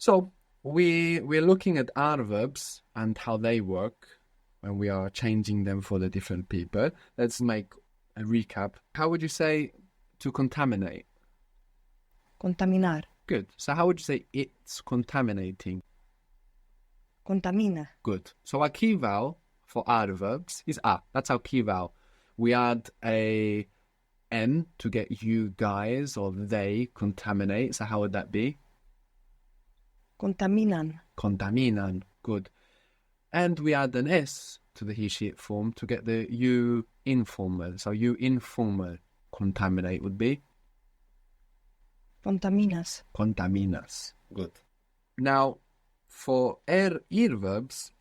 So we're looking at our verbs and how they work when we are changing them for the different people. Let's make a recap. How would you say to contaminate? Contaminar. Good. So how would you say it's contaminating? Contamina. Good. So our key vowel for our verbs is a. That's our key vowel. We add a n to get you guys or they contaminate. So how would that be? Contaminan. Contaminan. Good. And we add an s to the he, she, it form to get the you informal. So you informal contaminate would be? Contaminas. Contaminas. Good. Now, for ear verbs,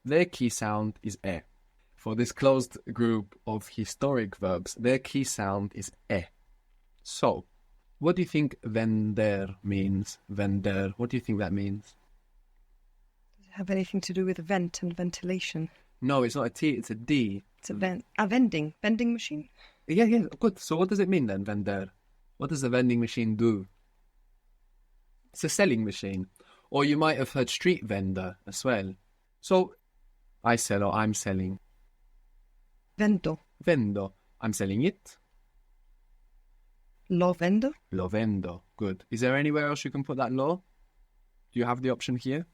their key sound is e. For this closed group of historic verbs, their key sound is e. So, what do you think Vender means? Vender. What do you think that means? Does it have anything to do with vent and ventilation? No, it's not a T, it's a D. It's a vending machine. Yeah, good. So what does it mean then, Vender? What does a vending machine do? It's a selling machine. Or you might have heard street vendor as well. So, I sell or I'm selling. Vendo. Vendo. I'm selling it. Lo vendo. Lo vendo. Good. Is there anywhere else you can put that lo? Do you have the option here?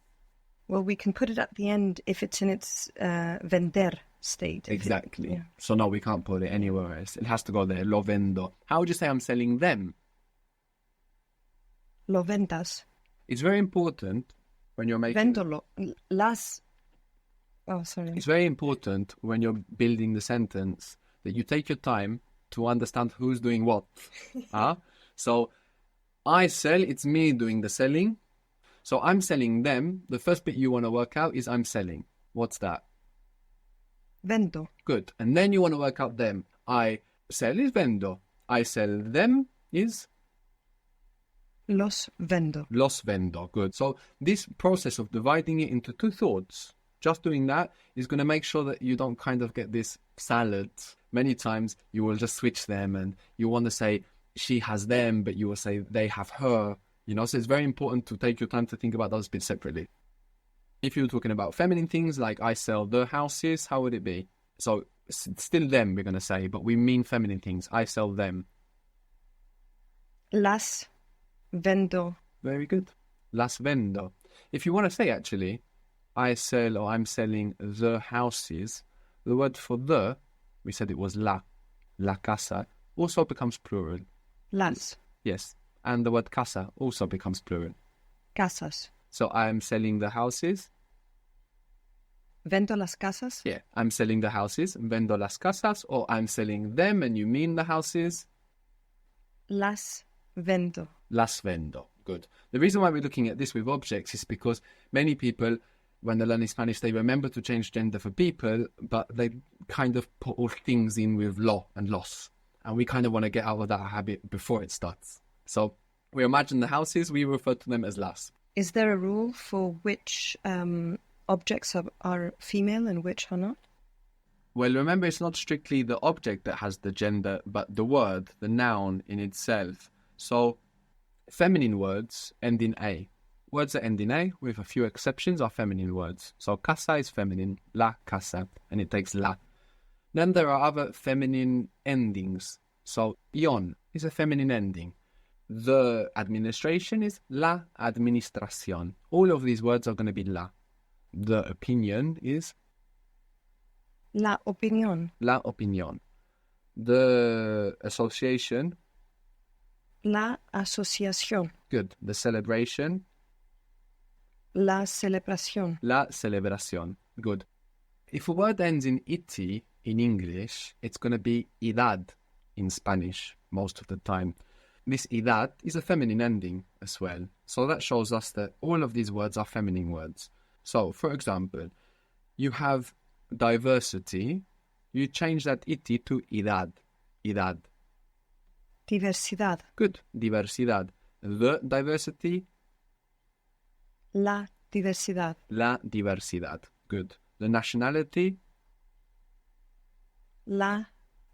Well, we can put it at the end if it's in its vender state. Exactly. Yeah. So no, we can't put it anywhere else. It has to go there. Lo vendo. How would you say I'm selling them? Lo vendas. It's very important when you're making... Vendolo. Las... Oh, sorry. It's very important when you're building the sentence that you take your time to understand who's doing what. So, I sell, it's me doing the selling. So, I'm selling them. The first bit you want to work out is I'm selling. What's that? Vendo. Good. And then you want to work out them. I sell is vendo. I sell them is... Los vendo. Los vendo. Good. So, this process of dividing it into two thoughts, just doing that is going to make sure that you don't kind of get this salad. Many times you will just switch them and you want to say she has them, but you will say they have her. You know, so it's very important to take your time to think about those bits separately. If you're talking about feminine things like I sell the houses, how would it be? So it's still them we're going to say, but we mean feminine things. I sell them. Las vendo. Very good. Las vendo. If you want to say actually, I sell or I'm selling the houses, the word for the, we said it was la casa, also becomes plural. Las. Yes. And the word casa also becomes plural. Casas. So I'm selling the houses. Vendo las casas. Yeah, I'm selling the houses. Vendo las casas. Or I'm selling them and you mean the houses. Las vendo. Las vendo. Good. The reason why we're looking at this with objects is because many people, when they're learning Spanish, they remember to change gender for people, but they kind of put all things in with lo and los. And we kind of want to get out of that habit before it starts. So we imagine the houses, we refer to them as las. Is there a rule for which objects are female and which are not? Well, remember, it's not strictly the object that has the gender, but the word, the noun in itself. So feminine words end in A. Words that end in A, with a few exceptions, are feminine words. So casa is feminine, la casa, and it takes la. Then there are other feminine endings. So ion is a feminine ending. The administration is la administración. All of these words are going to be la. The opinion is La opinión. la opinión. The association. La asociación. Good. The celebration. La celebración. La celebración. Good. If a word ends in ity in English, it's going to be idad in Spanish most of the time. This idad is a feminine ending as well. So that shows us that all of these words are feminine words. So, for example, you have diversity. You change that ity to idad. Idad. Diversidad. Good. Diversidad. The diversity. La diversidad. La diversidad. Good. The nationality. La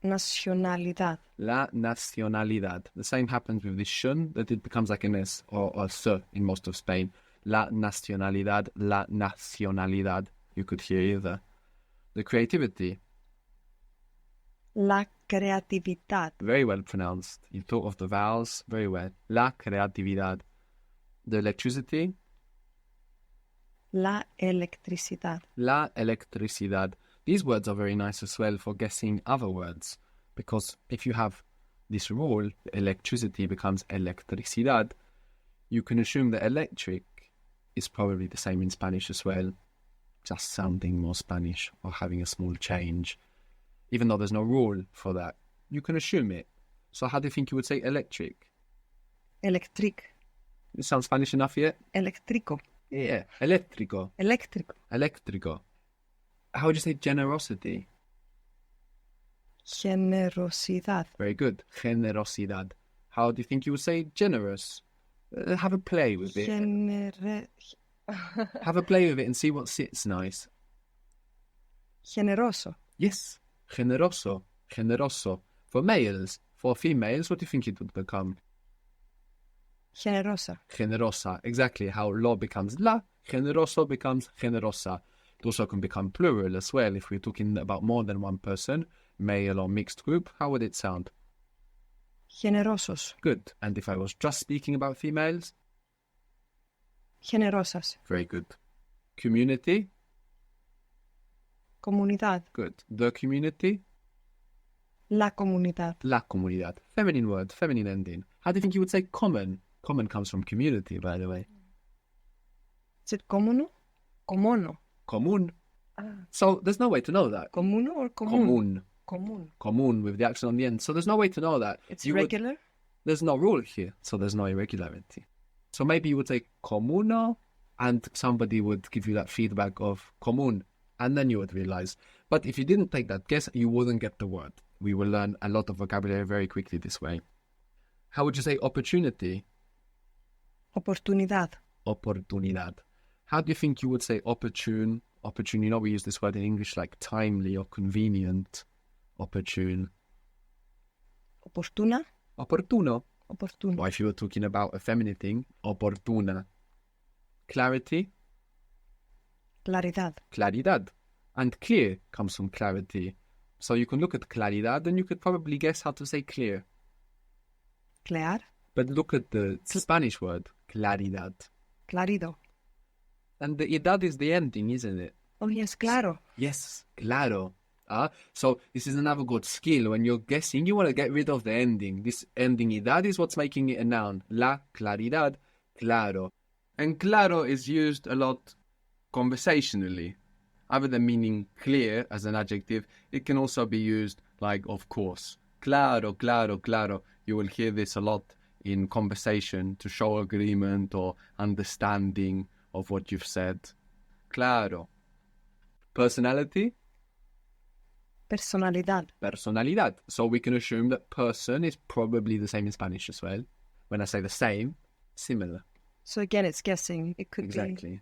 nacionalidad. La nacionalidad. The same happens with this shun, that it becomes like an S or a S in most of Spain. La nacionalidad, la nacionalidad. You could hear either. The creativity. La creatividad. Very well pronounced. You thought of the vowels very well. La creatividad. The electricity. La electricidad. La electricidad. These words are very nice as well for guessing other words, because if you have this rule, electricity becomes electricidad, you can assume that electric is probably the same in Spanish as well, just sounding more Spanish or having a small change. Even though there's no rule for that, you can assume it. So how do you think you would say electric? Electric. It sounds Spanish enough yet? Eléctrico. Yeah, eléctrico. Eléctrico. Eléctrico. How would you say generosity? Generosidad. Very good. Generosidad. How do you think you would say generous? Have a play with it. Have a play with it and see what sits nice. Generoso. Yes. Generoso. Generoso. For males. For females, what do you think it would become? Generosa. Generosa. Exactly. How lo becomes la, generoso becomes generosa. It also can become plural as well. If we're talking about more than one person, male or mixed group, how would it sound? Generosos. Good. And if I was just speaking about females? Generosas. Very good. Community? Comunidad. Good. The community? La comunidad. La comunidad. Feminine word, feminine ending. How do you think you would say common? Common comes from community, by the way. Is it comuno? Comono. Común. Ah. So there's no way to know that. Comuno or común? Común. Común. Común with the accent on the end. So there's no way to know that. It's regular? There's no rule here, so there's no irregularity. So maybe you would say comuno, and somebody would give you that feedback of común, and then you would realize. But if you didn't take that guess, you wouldn't get the word. We will learn a lot of vocabulary very quickly this way. How would you say opportunity? Oportunidad. Oportunidad. How do you think you would say opportune? Opportune, you know, we use this word in English like timely or convenient. Opportune. Oportuna. Opportuno. Oportuno. Or if you were talking about a feminine thing, opportuna. Clarity. Claridad. Claridad. And clear comes from clarity. So you can look at claridad and you could probably guess how to say clear. Clear. But look at the Spanish word, claridad. Clarido. And the idad is the ending, isn't it? Oh, yes, claro. Yes, claro. So this is another good skill. When you're guessing, you want to get rid of the ending. This ending idad is what's making it a noun. La claridad, claro. And claro is used a lot conversationally. Other than meaning clear as an adjective, it can also be used like of course. Claro, claro, claro. You will hear this a lot in conversation to show agreement or understanding of what you've said. Claro. Personality? Personalidad. Personalidad. So we can assume that person is probably the same in Spanish as well. When I say the same, similar. So again, it's guessing. It could Exactly.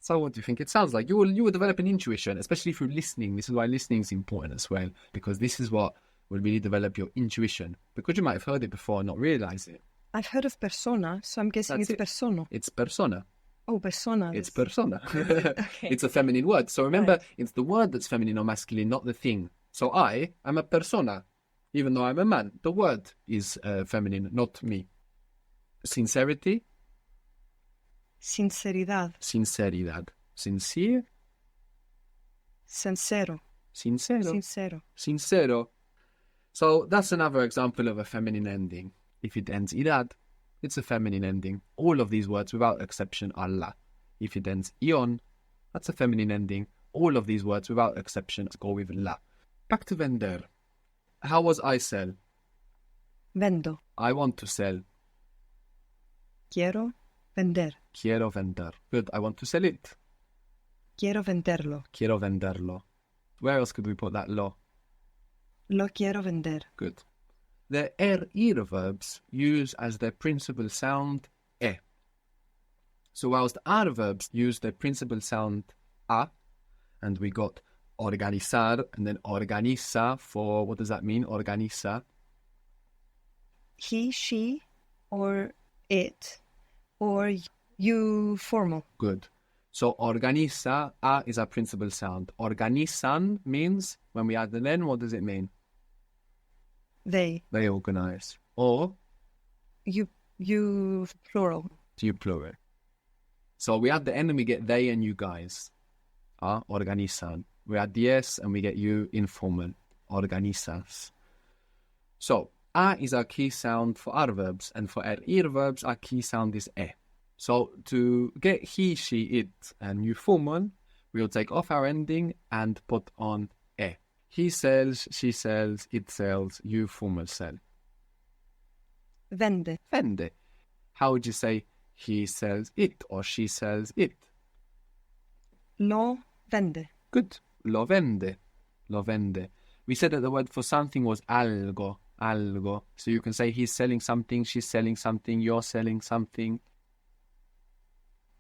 So what do you think it sounds like? You will develop an intuition, especially through listening. This is why listening is important as well, because this is what will really develop your intuition. Because you might have heard it before and not realize it. I've heard of persona, so I'm guessing That's it's it. persono. It's persona. Oh, persona. It's persona. Okay. It's a feminine word. So remember, Right. it's the word that's feminine or masculine, not the thing. So I am a persona, even though I'm a man. The word is feminine, not me. Sincerity? Sinceridad. Sinceridad. Sincere? Sincero. Sincero. Sincero. Sincero. So that's another example of a feminine ending. If it ends idad, it's a feminine ending. All of these words, without exception, are la. If it ends ion, that's a feminine ending. All of these words, without exception, go with la. Back to vender. How was I sell? Vendo. I want to sell. Quiero vender. Quiero vender. Good. I want to sell it. Quiero venderlo. Quiero venderlo. Where else could we put that lo? Lo quiero vender. Good. The ir verbs use as their principal sound e. So whilst ar verbs use their principal sound a, and we got organizar, and then organiza for, what does that mean? Organiza. He, she, or it, or you formal. Good. So organiza, a is our principal sound. Organizan means, when we add the then, what does it mean? They. They organize. Or You plural. you plural. So we add the n and we get they and you guys. Organizan. We add the s and we get you informal. Organizas. So a is our key sound for our verbs, and for our ir verbs, our key sound is e. So to get he, she, it, and you formal, we'll take off our ending and put on e. He sells, she sells, it sells, you formal sell. Vende. Vende. How would you say he sells it or she sells it? Lo vende. Good. Lo vende. Lo vende. We said that the word for something was algo. Algo. So you can say he's selling something, she's selling something, you're selling something.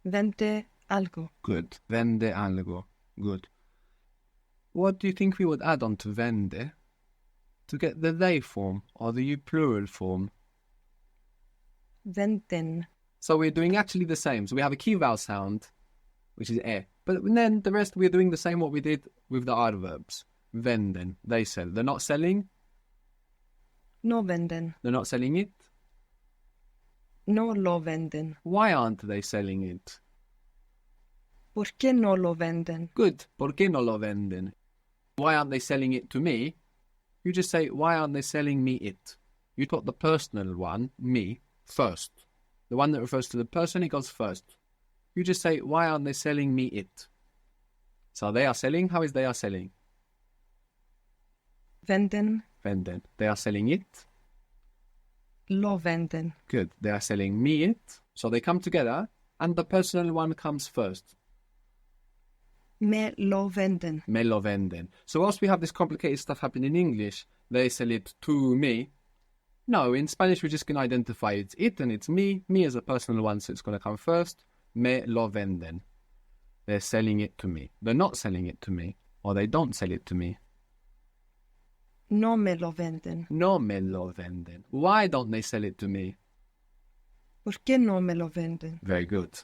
Vende algo. Good. Vende algo. Good. What do you think we would add on to vende to get the they form or the you plural form? Venden. So we're doing actually the same. So we have a key vowel sound, which is e. But then the rest we're doing the same what we did with the other verbs. Venden. They sell. They're not selling. No venden. They're not selling it. No lo venden. Why aren't they selling it? ¿Por qué no lo venden? Good. ¿Por qué no lo venden? Why aren't they selling it to me? You just say, why aren't they selling me it? You put the personal one, me, first. The one that refers to the person, it goes first. You just say, why aren't they selling me it? So they are selling. How is they are selling? Venden. Venden. They are selling it. Lo venden. Good. They are selling me it. So they come together and the personal one comes first. Me lo venden. Me lo venden. So whilst we have this complicated stuff happening in English, they sell it to me. No, in Spanish we're just going to identify it's it and it's me. Me is a personal one, so it's going to come first. Me lo venden. They're selling it to me. They're not selling it to me. Or they don't sell it to me. No me lo venden. No me lo venden. Why don't they sell it to me? ¿Por qué no me lo venden? Very good.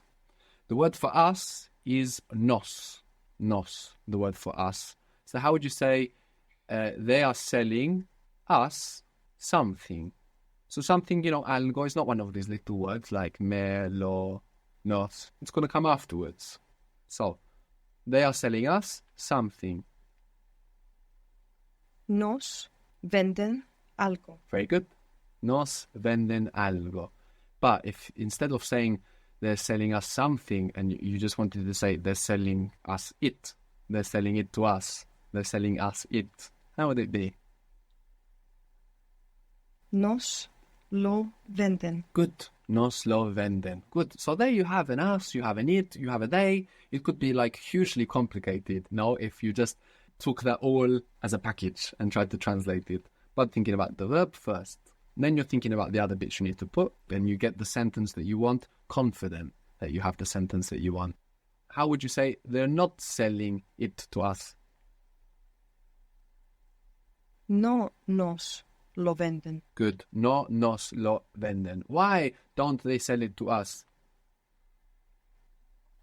The word for us is nos. Nos, the word for us. So how would you say they are selling us something? So something, algo is not one of these little words like me, lo, nos. It's going to come afterwards. So they are selling us something. Nos venden algo. Very good. Nos venden algo. But if instead of saying they're selling us something and you just wanted to say they're selling us it, they're selling it to us, they're selling us it, how would it be? Nos lo venden. Good. Nos lo venden. Good. So there you have an us, you have an it, you have a they. It could be like hugely complicated, no, if you just took that all as a package and tried to translate it. But thinking about the verb first. Then you're thinking about the other bits you need to put. Then you get the sentence that you want, confident that you have the sentence that you want. How would you say they're not selling it to us? No nos lo venden. Good. No nos lo venden. Why don't they sell it to us?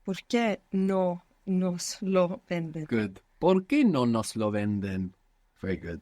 ¿Por qué no nos lo venden? Good. ¿Por qué no nos lo venden? Very good.